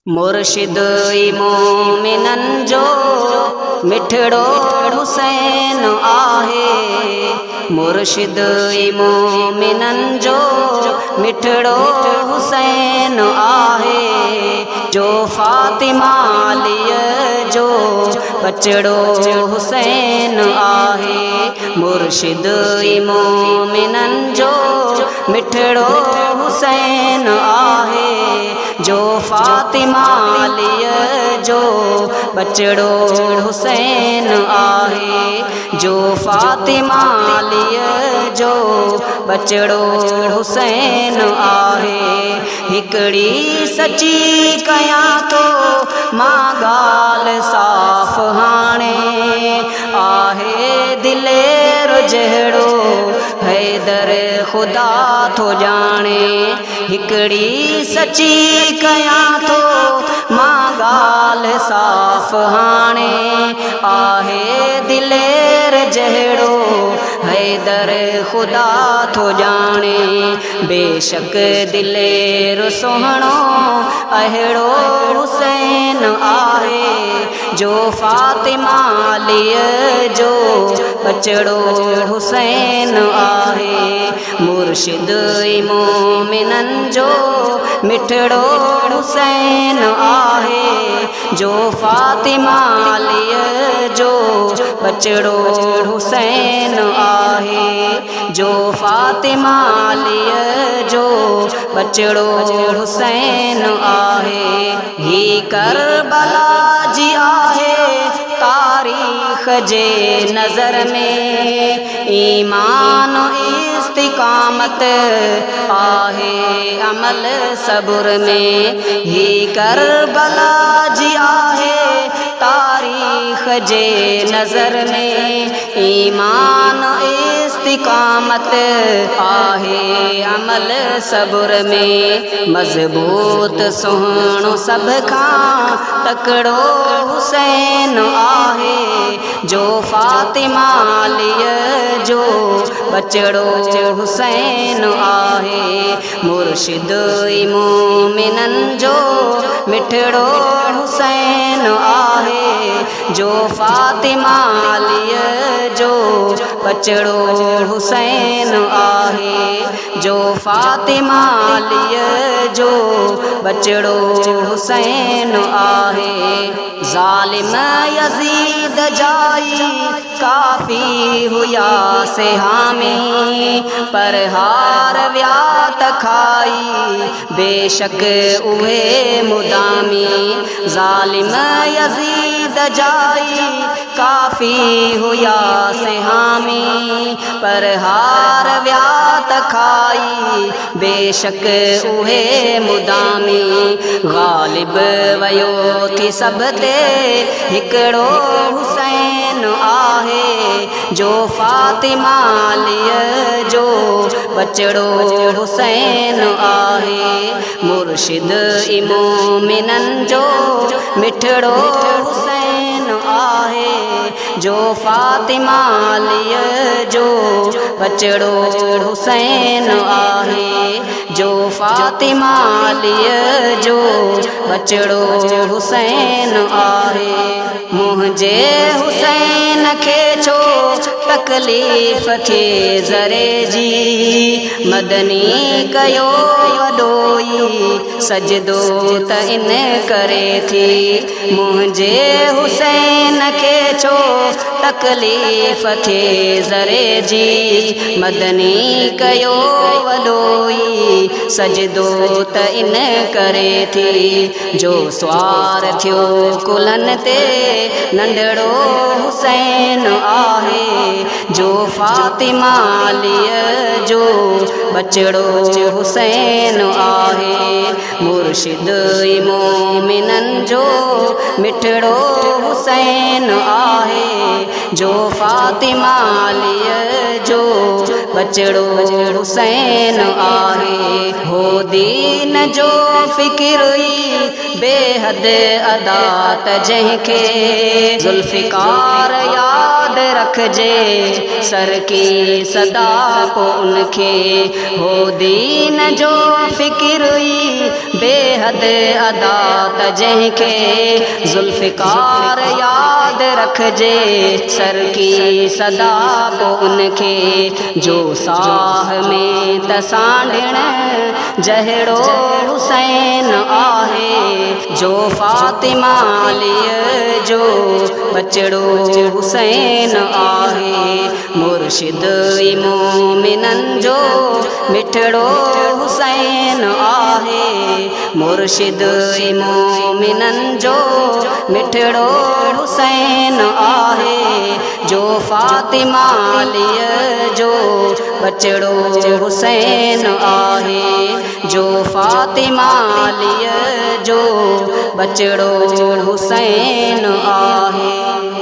मुर्शिद ई मोमिनन जो मिठड़ो हुसैन आहे। मुर्शिद ई मोमिनन जो मिठड़ो हुसैन आहे। जो फातिमा अलीअ जो बचड़ो हुसैन आहे। मुर्शिद ई मोमिनन जो मिठड़ो हुसैन आहे। जो फातिमा अलीअ जो बचड़ो हुसैन आहे। जो फातिमा अलीअ जो बचड़ो हुसैन आहे। हिकड़ी सची कयां तो मां ॻाल्हि साफ़ हाणे आहे। दिलेर जहिड़ो हैदर ख़ुदा थो ॼाणे। हिकड़ी सची कयां तो मां ॻाल्हि साफ़ हाणे आहे। दिलेर जहिड़ो हैदर ख़ुदा थो ॼाणे। बेशक दिलेर सुहिणो अहिड़ो हुसैन आहे। जो फातिमा अलीअ जो बचड़ो हुसैन आहे। मुर्शिद ई मोमिनन जो मिठड़ो हुसैन आहे। जो फातिमा अलीअ जो बचड़ो हुसैन आहे। जो फातिमा अलीअ जो बचड़ो हुसैन आहे। ही करबला जी आहे तारीख़ जे नज़र में ईमान इस्तिकामत आहे अमल सब्र में। ही करबला जी आहे तारीख़ जे नज़र में ईमान इस्तिकामत आहे अमल सब्र में। मज़बूत सुहिणो सभ खां तकड़ो हुसैन आहे। जो फातिमा अलीअ जो बचड़ो हुसैन आहे। मुर्शिद ई मोमिनन जो मिठड़ो हुसैन आहे। जो फातिमा अलीअ जो बचड़ो हुसैन आहे। जो फातिमा अलीअ जो बचड़ो हुसैन आहे। ज़ालिम यज़ीद जाई काफ़ी हुया से हामी पर हार विया त खाई बेशक उहे मुदामी। ज़ालिम यज़ीद जाई काफ़ी हुया से हामी पर हार विया त खाई बेशक उहे मुदामी। ग़ालिब वयो थी सभ ते हिकड़ो हुसैन आहे। जो फातिमा अलीअ जो बचड़ो हुसैन आहे। मुर्शिद ई मोमिनन जो मिठड़ो हुसैन आहे। जो फातिमा अलीअ जो बचड़ो हुसैन आहे। जो फातिमा अलीअ जो बचड़ो हुसैन आहे। मुंहिंजे हुसैन खे छो तकलीफ़ थे ज़रे जी मदनी कयो वॾोई सजदो त इन करे थी। मुंहिंजे हुसैन खे छो तकलीफ़ थे ज़रे जी मदनी कयो वॾोई सजदो त इन करे थी। जो स्वार थियो कुलनि ते नंढड़ो हुसैन आहे। जो फातिमा अलीअ जो बचड़ो हुसैन आहे। मुर्शिद ई मोमिनन जो मिठड़ो हुसैन आहे। जो फातिमा अलीअ जो बचड़ो हुसैन आहे। हो दीन जो फ़िक्री बेहद अदा त जंहिंखे ज़ुल्फ़िकार याद रखजे सर की सदा पो उनखे। हो दीन जो फ़िक्री बेहद अदा त जंहिंखे ज़ुल्फ़िकार याद रखजे सर की सदा पो उनखे। जो साह में त सांढिण जहिड़ो हुसैन आहे। जो फ़ातिमा अलीअ जो बचड़ो हुसैन आहे। मुर्शिद ई मोमिनन जो मिठड़ो हुसैन आहे। मुर्शिद ई मोमिनन जो मिठड़ो हुसैन आहे। जो फ़ातिमा अलीअ जो बचड़ो हुसैन आहे। जो फ़ातिमा अलीअ जो बचड़ो हुसैन आहे।